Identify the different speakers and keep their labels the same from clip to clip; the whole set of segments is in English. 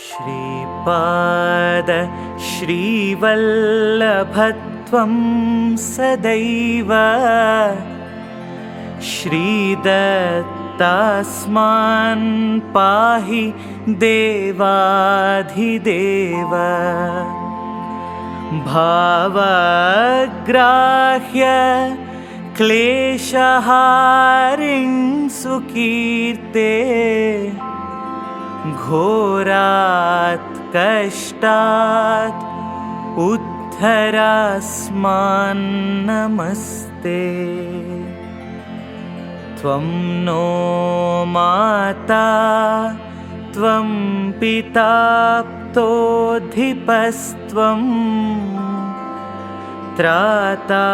Speaker 1: श्रीपाद श्रीवल्लभत्वं सदैव श्रीदत्तास्मान् पाहि देवाधिदेव भावग्राह्य क्लेशहारिं सुकीर्ते घोरात् कष्टात् उद्धरास्मान् नमस्ते। त्वं नो माता त्वं पिता प्तोऽधिपस्त्वं त्राता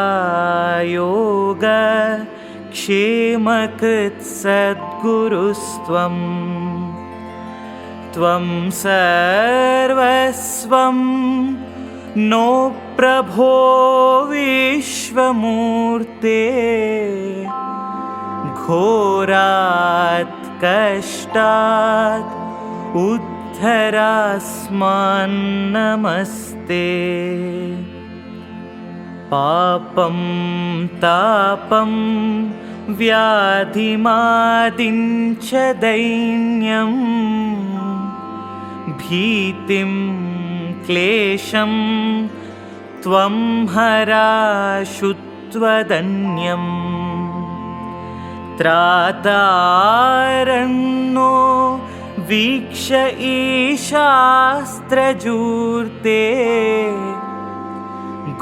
Speaker 1: योग क्षेमकृत् सद्गुरुस्त्वं त्वं सर्वस्वं नो प्रभो विश्वमूर्ते घोरात् कष्टात् उद्धरास्मान् नमस्ते। पापं तापं व्याधिमादिं च दैन्यं भीतिं क्लेशं त्वं हराशुत्वदन्यम् त्रातारण्यो वीक्ष ईशास्त्रजूर्ते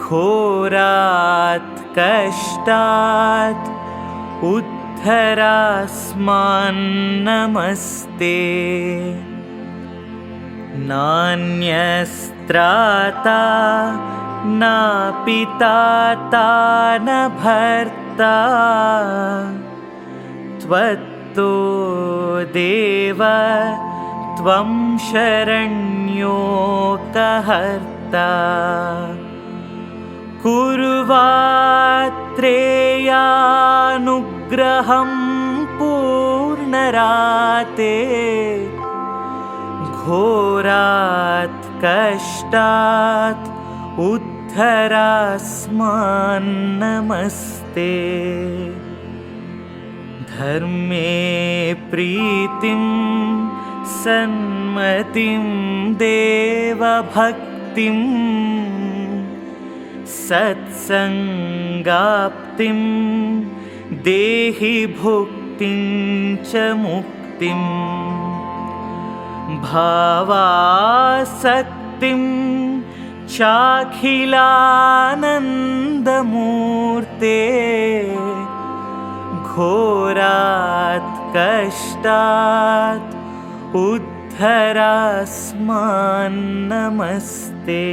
Speaker 1: घोरात् कष्टात् उद्धरास्मान् नमस्ते। नान्यस्त्राता न पिता न भर्ता त्वत्तो देव त्वं शरण्योकहर्ता कुर्वात्रेयानुग्रहं पूर्णराते घोरात् कष्टात् उद्धरास्मान् नमस्ते। धर्मे प्रीतिं सन्मतिं देवभक्तिं सत्सङ्गाप्तिं देहि भुक्तिं च मुक्तिं भावासक्तिं चाखिलानन्दमूर्ते घोरात् कष्टात् उद्धरास्मान् नमस्ते।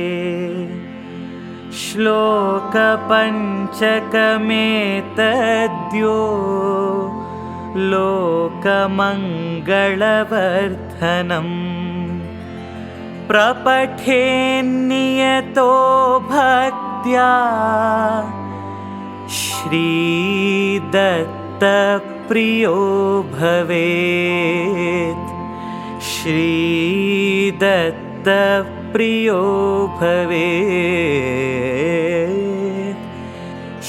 Speaker 1: श्लोकपञ्चकमेतद्यो लोकमङ्गलवर्धनम् प्रपठेन्नियतो भक्त्या श्रीदत्तप्रियो भवेत् श्रीदत्तप्रियो भवेत्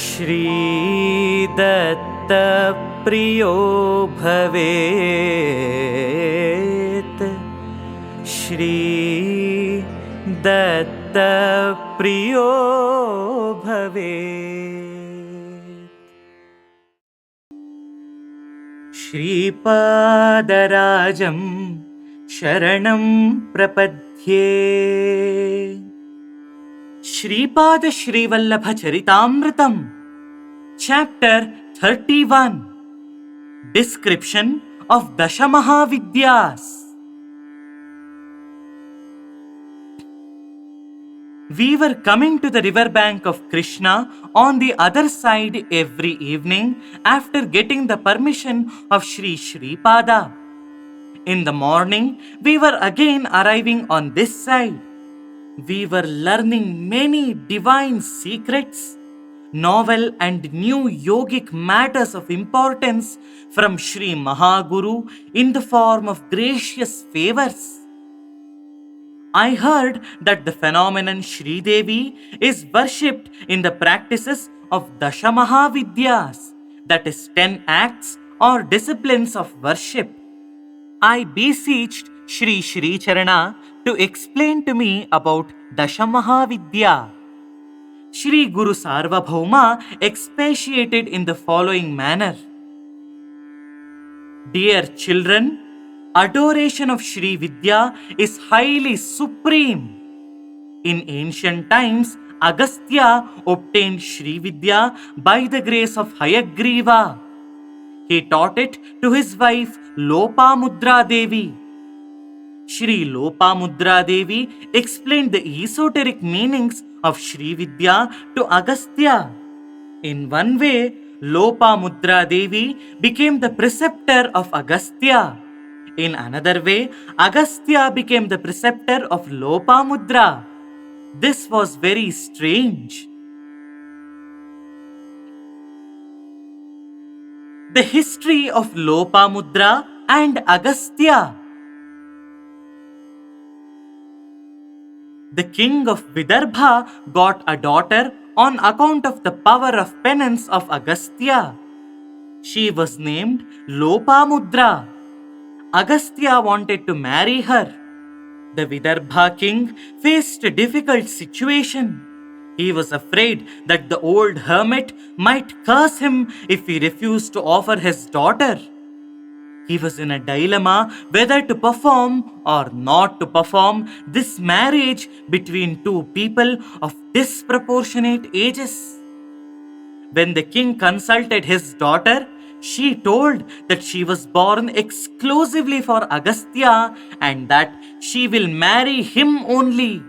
Speaker 1: श्रीदत्तप्रियो भवेत् श्रीदत्तप्रियो भवेत्। श्रीपादराजं शरणं प्रपद्ये। Shripad Shrivallabh Charitamritam Chapter 31 Description of Dasha Mahaa Vidyas. We were coming to the riverbank of Krishna on the other side every evening after getting the permission of Sripada. In the morning, we were again arriving on this side. We were learning many divine secrets, novel and new yogic matters of importance from Sri Mahaguru in the form of gracious favors. I heard that the phenomenon Sri Devi is worshipped in the practices of Dasha Mahaa Vidyas, that is 10 acts or disciplines of worship. I beseeched Sri Charana to explain to me about Dasha Mahaa Vidya. Shri Guru Sarvabhauma expatiated in the following manner. Dear children, adoration of Shri Vidya is highly supreme. In ancient times, Agasthya obtained Shri Vidya by the grace of Hayagriva. He taught it to his wife Lopa Mudra Devi. Shri Lopa Mudra Devi explained the esoteric meanings of Shri Vidya to Agasthya. In one way, Lopa Mudra Devi became the preceptor of Agasthya. In another way, Agasthya became the preceptor of Lopa Mudra. This was very strange. The history of Lopa Mudra and Agasthya. The king of Vidarbha got a daughter on account of the power of penance of Agasthya. She was named Lopa Mudra. Agasthya wanted to marry her. The Vidarbha king faced a difficult situation. He was afraid that the old hermit might curse him if he refused to offer his daughter. He was in a dilemma whether to perform or not to perform this marriage between two people of disproportionate ages. When the king consulted his daughter, she told that she was born exclusively for Agasthya and that she will marry him only.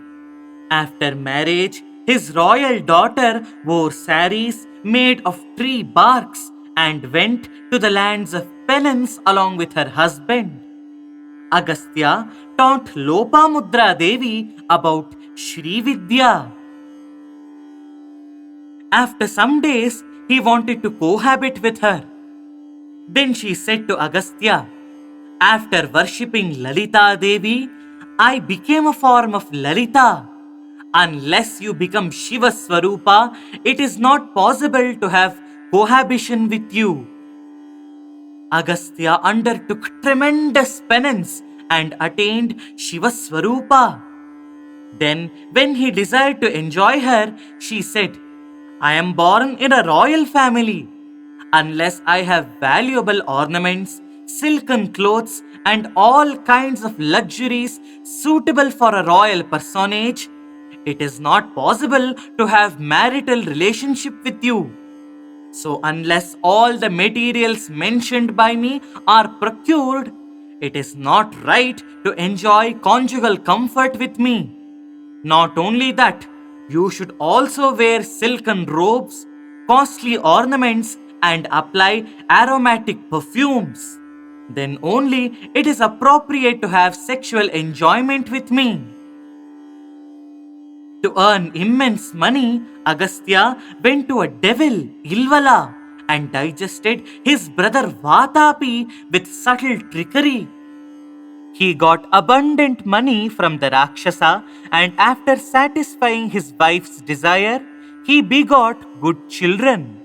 Speaker 1: After marriage, his royal daughter wore saris made of tree barks and went to the lands of penance along with her husband. Agasthya taught Lopa Mudra Devi about Shri Vidya. After some days, he wanted to cohabit with her. Then she said to Agasthya, after worshipping Lalita Devi, I became a form of Lalita. Unless you become Shiva Swarupa, it is not possible to have cohabitation with you. Agasthya undertook tremendous penance and attained Shiva Swarupa. Then, when he desired to enjoy her, she said, I am born in a royal family. Unless I have valuable ornaments, silken clothes, and all kinds of luxuries suitable for a royal personage, it is not possible to have marital relationship with you. So unless all the materials mentioned by me are procured, it is not right to enjoy conjugal comfort with me. Not only that, you should also wear silken robes, costly ornaments, and apply aromatic perfumes. Then only it is appropriate to have sexual enjoyment with me. To earn immense money, Agasthya went to a devil, Ilvala, and digested his brother Vatapi with subtle trickery. He got abundant money from the Rakshasa, and after satisfying his wife's desire, he begot good children.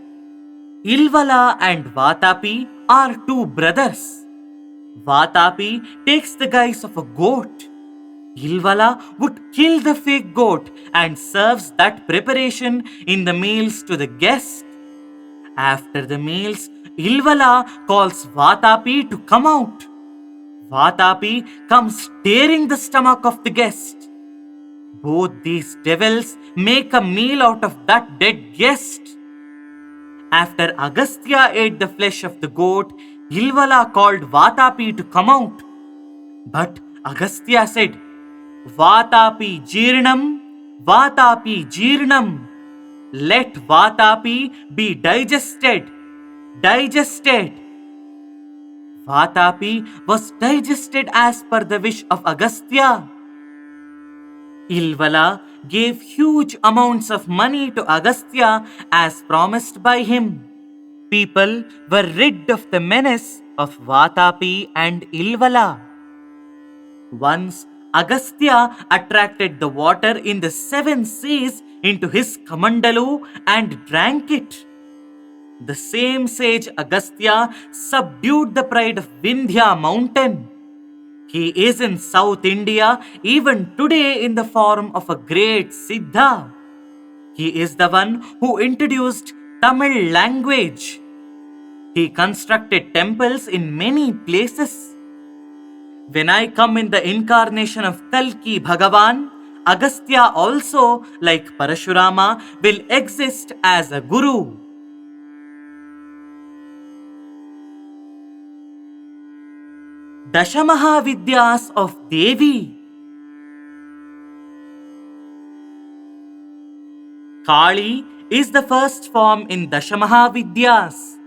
Speaker 1: Ilvala and Vatapi are two brothers. Vatapi takes the guise of a goat. Ilvala would kill the fake goat and serves that preparation in the meals to the guest. After the meals, Ilvala calls Vatapi to come out. Vatapi comes tearing the stomach of the guest. Both these devils make a meal out of that dead guest. After Agasthya ate the flesh of the goat, Ilvala called Vatapi to come out. But Agasthya said, Vatapi Jirnam, Vatapi Jirnam. Let Vatapi be digested. Digested. Vatapi was digested as per the wish of Agasthya. Ilvala gave huge amounts of money to Agasthya as promised by him. People were rid of the menace of Vatapi and Ilvala. Once Agasthya attracted the water in the 7 seas into his kamandalu and drank it. The same sage Agasthya subdued the pride of Vindhya mountain. He is in South India even today in the form of a great Siddha. He is the one who introduced Tamil language. He constructed temples in many places. When I come in the incarnation of Kalki Bhagavan, Agasthya also, like Parashurama, will exist as a guru. Dasha Mahaa Vidyas of Devi. Kali is the first form in Dasha Mahaa Vidyas.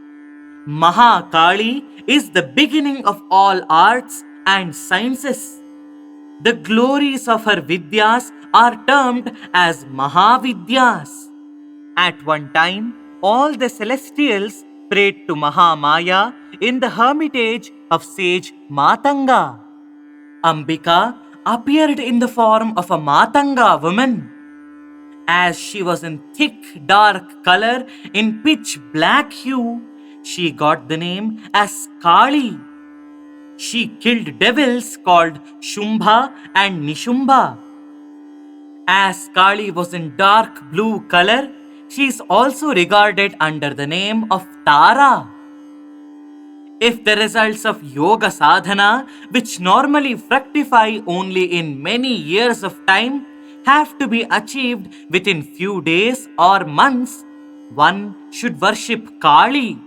Speaker 1: Maha Kali is the beginning of all arts and sciences. The glories of her Vidyas are termed as Mahavidyas. At one time, all the celestials prayed to Mahamaya in the hermitage of sage Matanga. Ambika appeared in the form of a Matanga woman. As she was in thick dark color in pitch black hue, she got the name as Kali. She killed devils called Shumbha and Nishumbha. As Kali was in dark blue color, she is also regarded under the name of Tara. If the results of yoga sadhana, which normally fructify only in many years of time, have to be achieved within few days or months, one should worship Kali.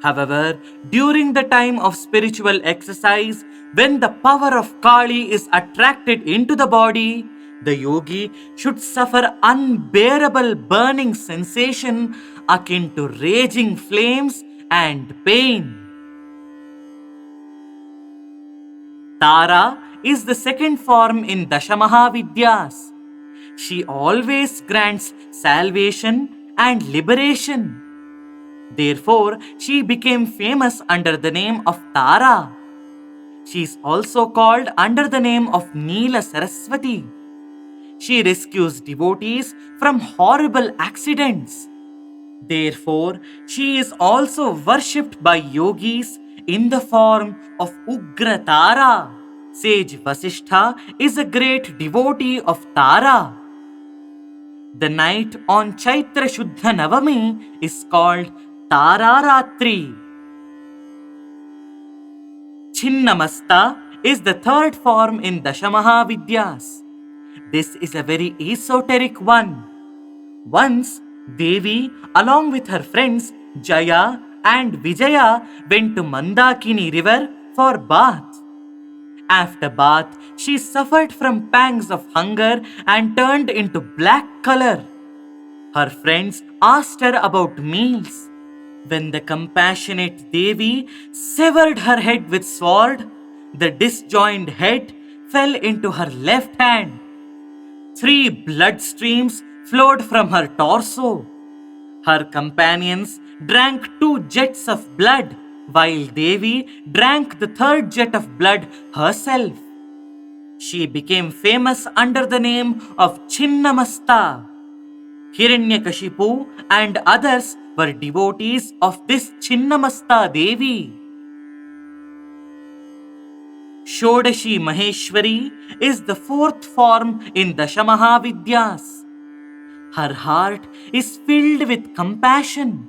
Speaker 1: However, during the time of spiritual exercise, when the power of Kali is attracted into the body, the yogi should suffer unbearable burning sensation akin to raging flames and pain. Tara is the second form in Dasha Mahaa Vidyas. She always grants salvation and liberation. Therefore, she became famous under the name of Tara. She is also called under the name of Neela Saraswati. She rescues devotees from horrible accidents. Therefore, she is also worshipped by yogis in the form of Ugra Tara. Sage Vasishtha is a great devotee of Tara. The night on Chaitra Shuddha Navami is called Tara Ratri. Chinnamasta is the third form in Dasha Mahaa Vidyas. This is a very esoteric one. Once, Devi, along with her friends Jaya and Vijaya, went to Mandakini river for bath. After bath, she suffered from pangs of hunger and turned into black color. Her friends asked her about meals. When the compassionate Devi severed her head with sword, the disjoined head fell into her left hand. 3 blood streams flowed from her torso. Her companions drank 2 jets of blood, while Devi drank the 3rd jet of blood herself. She became famous under the name of Chinnamasta. Hiranyakashipu and others were devotees of this Chinnamasta Devi. Shodashi Maheshwari is the 4th form in Dasha Mahaa Vidyas. Her heart is filled with compassion.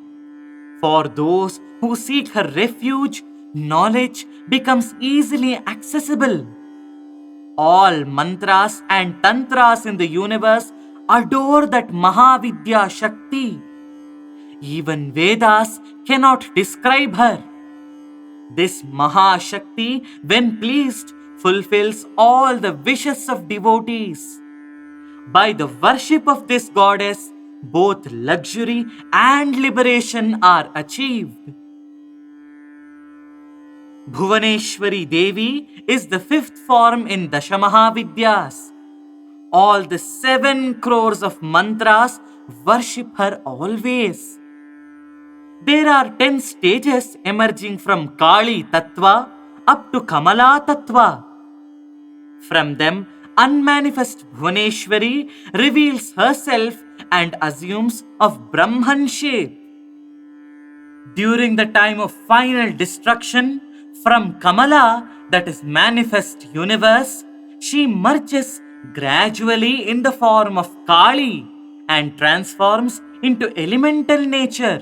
Speaker 1: For those who seek her refuge, knowledge becomes easily accessible. All mantras and tantras in the universe adore that Mahavidya Shakti. Even Vedas cannot describe her. This Mahashakti, when pleased, fulfills all the wishes of devotees. By the worship of this goddess, both luxury and liberation are achieved. Bhuvaneshwari Devi is the 5th form in Dasha Mahaa Vidyas. All the 7 crores of mantras worship her always. There are 10 stages emerging from Kali Tattva up to Kamala Tattva. From them, unmanifest Bhuvaneshwari reveals herself and assumes of Brahman shape. During the time of final destruction, from Kamala, that is manifest universe, she merges gradually in the form of Kali and transforms into elemental nature.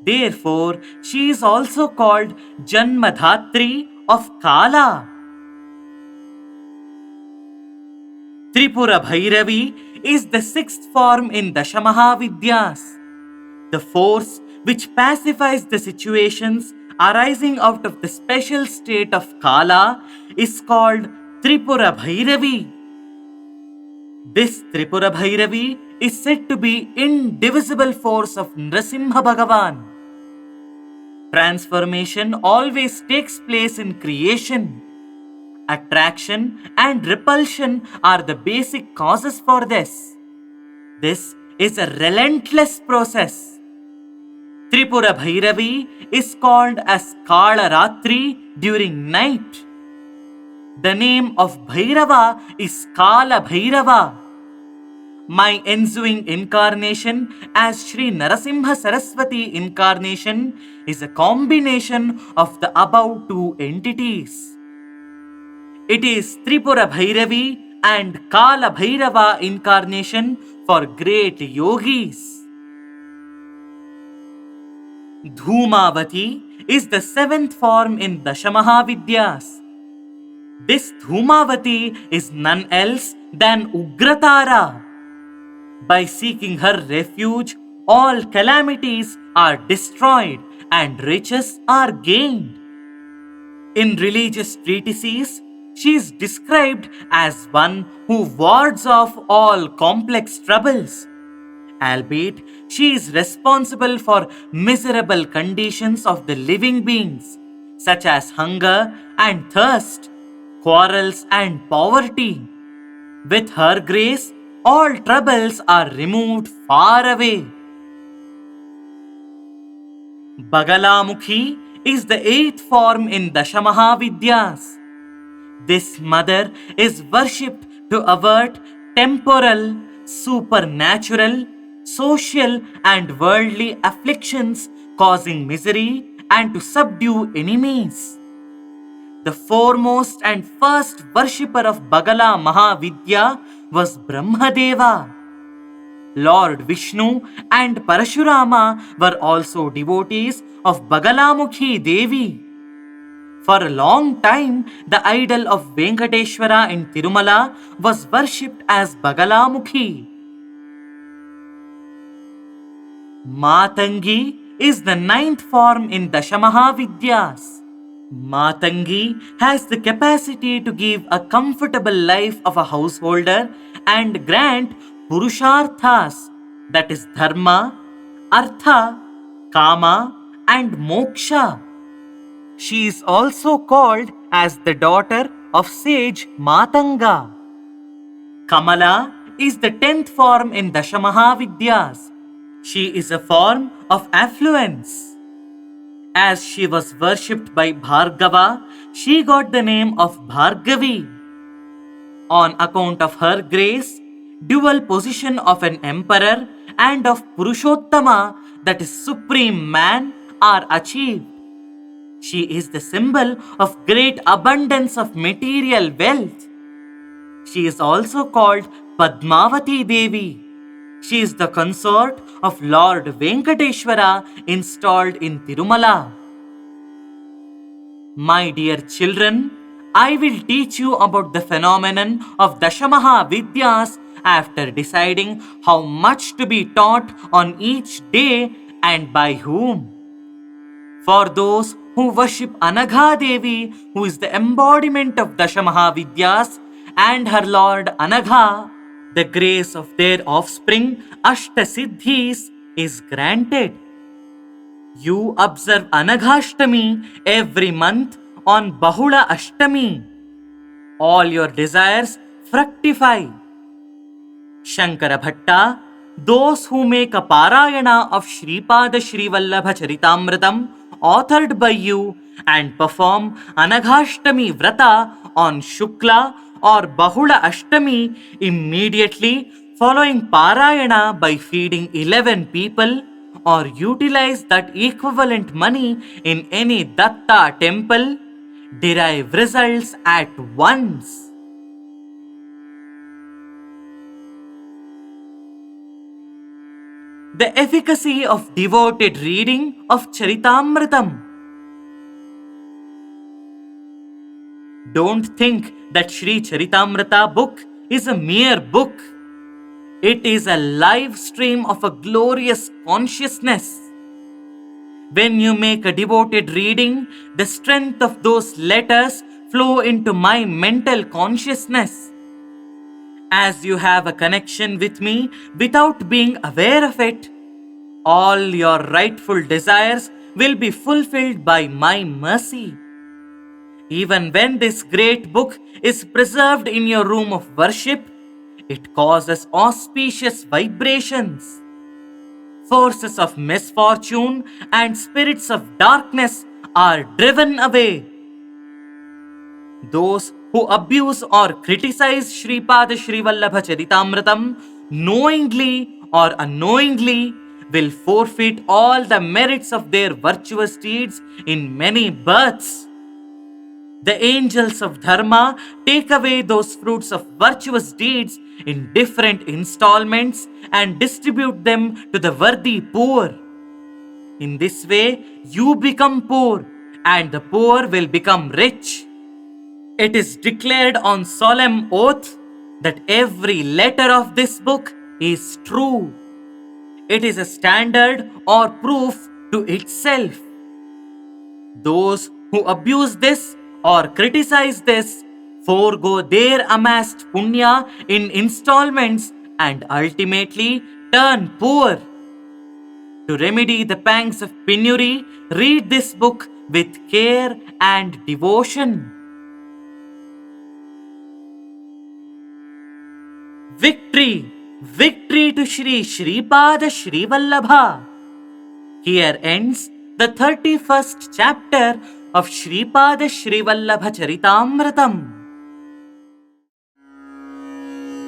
Speaker 1: Therefore, she is also called Janmadhatri of Kala. Tripura Bhairavi is the sixth form in Dasha Mahaa Vidyas. The force which pacifies the situations arising out of the special state of Kala is called Tripura Bhairavi. This Tripura Bhairavi is said to be indivisible force of Nrasimha Bhagavan. Transformation always takes place in creation. Attraction and repulsion are the basic causes for this. This is a relentless process. Tripura Bhairavi is called as Kala Ratri during night. The name of Bhairava is Kala Bhairava. My ensuing incarnation as Sri Narasimha Saraswati incarnation is a combination of the above two entities. It is Tripura Bhairavi and Kala Bhairava incarnation for great yogis. Dhumavati is the seventh form in Dasha Mahaa Vidyas. This Dhumavati is none else than Ugratara. By seeking her refuge, all calamities are destroyed and riches are gained. In religious treatises, she is described as one who wards off all complex troubles. Albeit, she is responsible for miserable conditions of the living beings, such as hunger and thirst, quarrels and poverty. With her grace, all troubles are removed far away. Bagalamukhi is the eighth form in Dasha Mahaa Vidyas. This mother is worshipped to avert temporal, supernatural, social and worldly afflictions causing misery and to subdue enemies. The foremost and first worshipper of Bagala Mahavidya was Brahmadeva. Lord Vishnu and Parashurama were also devotees of Bagalamukhi Devi. For a long time, the idol of Venkateshwara in Tirumala was worshipped as Bagalamukhi. Matangi is the ninth form in Dasha Mahaa Vidyas. Matangi has the capacity to give a comfortable life of a householder and grant Purusharthas, that is Dharma, Artha, Kama and Moksha. She is also called as the daughter of sage Matanga. Kamala is the 10th form in Dasha Mahaa Vidyas. She is a form of affluence. As she was worshipped by Bhargava, she got the name of Bhargavi. On account of her grace, dual position of an emperor and of Purushottama, that is supreme man, are achieved. She is the symbol of great abundance of material wealth. She is also called Padmavati Devi. She is the consort of Lord Venkateshwara installed in Tirumala. My dear children, I will teach you about the phenomenon of Dasha Mahaa Vidyas after deciding how much to be taught on each day and by whom. For those who worship Anagha Devi, who is the embodiment of Dasha Mahaa Vidyas, and her Lord Anagha, the grace of their offspring, Ashtasiddhis, is granted. You observe Anaghashtami every month on Bahula Ashtami. All your desires fructify. Shankara Bhatta, those who make a Parayana of Sripada Srivallabha Charitaamritham, authored by you, and perform Anaghashtami Vrata on Shukla or Bahula Ashtami immediately following Parayana by feeding 11 people, or utilize that equivalent money in any Datta temple, derive results at once. The efficacy of devoted reading of Charitaamritham. Don't think that Sri Charitaamrita book is a mere book. It is a live stream of a glorious consciousness. When you make a devoted reading, the strength of those letters flow into my mental consciousness. As you have a connection with me without being aware of it, all your rightful desires will be fulfilled by my mercy. Even when this great book is preserved in your room of worship, it causes auspicious vibrations. Forces of misfortune and spirits of darkness are driven away. Those who abuse or criticize Sripada Srivallabha Charitaamritham knowingly or unknowingly will forfeit all the merits of their virtuous deeds in many births. The angels of Dharma take away those fruits of virtuous deeds in different installments and distribute them to the worthy poor. In this way, you become poor and the poor will become rich. It is declared on solemn oath that every letter of this book is true. It is a standard or proof to itself. Those who abuse this or criticize this forego their amassed punya in installments and ultimately turn poor. To remedy the pangs of penury, read this book with care and devotion. Victory! Victory to Shri Sripada Srivallabha! Here ends the 31st chapter of Sripada Srivallabha Charitaamritham.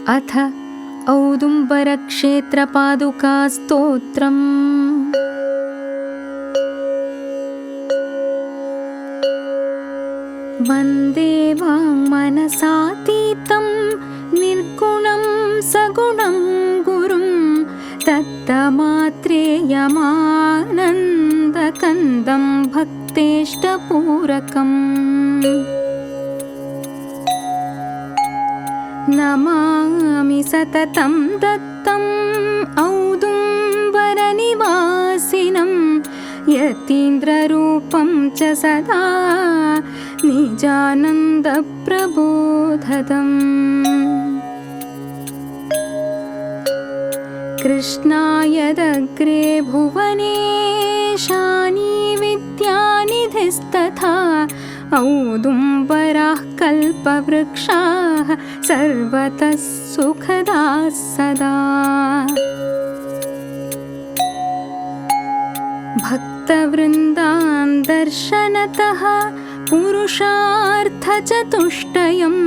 Speaker 2: अथ औदुम्बर क्षेत्र पादुका स्तोत्रम्। वन्दे वाङ्मनसातीतं निर्गुणं सगुणं गुरुं दत्तमात्रेयमानन्दकन्दं भक्तेष्टपूरकम्। नमामि सततं दत्तम् औदुम्बरनिवासिनं यतीन्द्ररूपं च सदा निजानन्दप्रबोधम्। कृष्णायदग्रे भुवने शानी विद्यानिधिस्तथा औदुम्बराः कल्पवृक्षाः सर्वतः सुखदाः सदा। भक्तवृन्दान् दर्शनतः पुरुषार्थचतुष्टयं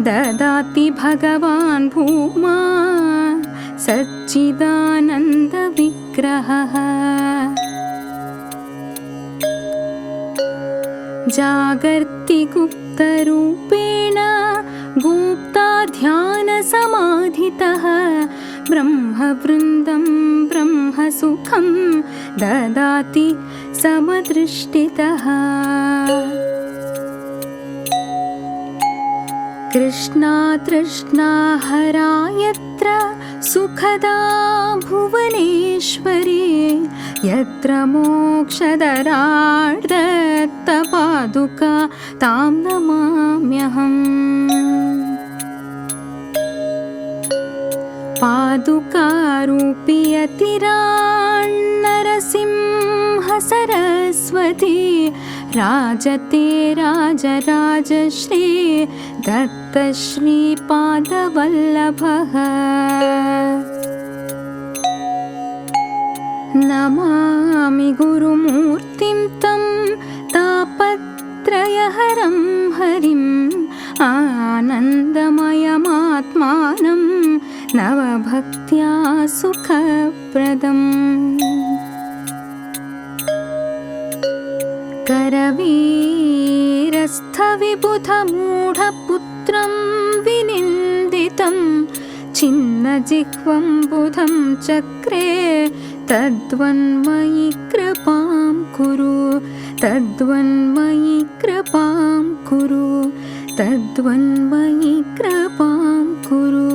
Speaker 2: ददाति भगवान् भूमा सच्चिदानन्दविग्रहः। जागर्ति गुप्तरूपेण गुप्ता ध्यानसमाधितः ब्रह्मवृन्दं ब्रह्मसुखं ददाति समदृष्टितः। कृष्णा हरा यत्र सुखदा भुवनेश्वरी यत्र मोक्षदरार्दत्तपादुका तां नमाम्यहम्। पादुकारूपी यतिरान्नरसिंह सरस्वती राजते राजराजश्री दत्तश्रीपादवल्लभः। नमामि गुरुमूर्तिं तं तापत्रयहरं हरिं आनन्दमयमात्मानं नवभक्त्या सुखप्रदम् करवीरस्थविबुधमूढपुत्रं विनिन्दितं छिन्नजिह्वं बुधं चक्रे तद्वन्मयि कृपां कुरु तद्वन्मयि कृपां कुरु तद्वन्मयि कृपां कुरु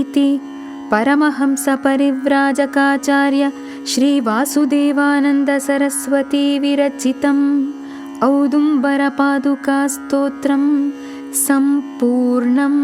Speaker 2: इति परमहंसपरिव्राजकाचार्य श्रीवासुदेवानन्द सरस्वती विरचितम् औदुम्बरपादुका स्तोत्रम् सम्पूर्णम्।